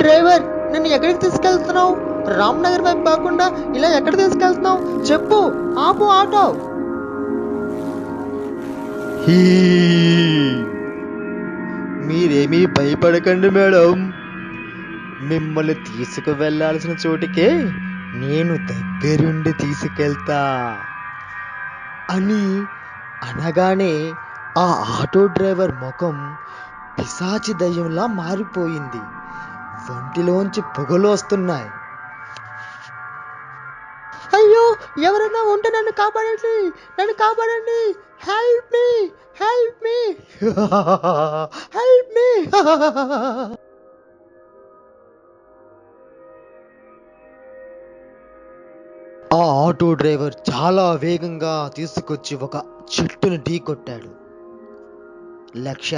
Driver, నన్ను ఎక్కడికి తీసుకెళ్తున్నావు? రామ్నగర్ వైపు కాకుండా ఇలా ఎక్కడ తీసుకెళ్తున్నావు? చెప్పు, ఆపు ఆటో. హీ మీరేమీ భయపడకండి మేడం, మిమ్మల్ని తీసుకువెళ్లాల్సిన చోటికే నేను దగ్గరుండి తీసుకెళ్తా అని అనగానే ఆ ఆటో డ్రైవర్ ముఖం పిశాచి దయ్యంలా మారిపోయింది. ఒంటిలోంచి పొగలు వస్తున్నాయి. అయ్యో, ఎవరైనా ఉంటే నన్ను కాపాడండి, నన్ను కాపాడండి. Help me, help me, help me. ఆ ఆటో డ్రైవర్ చాలా వేగంగా తీసుకొచ్చి ఒక చెట్టుని ఢీ కొట్టాడు. లక్ష్య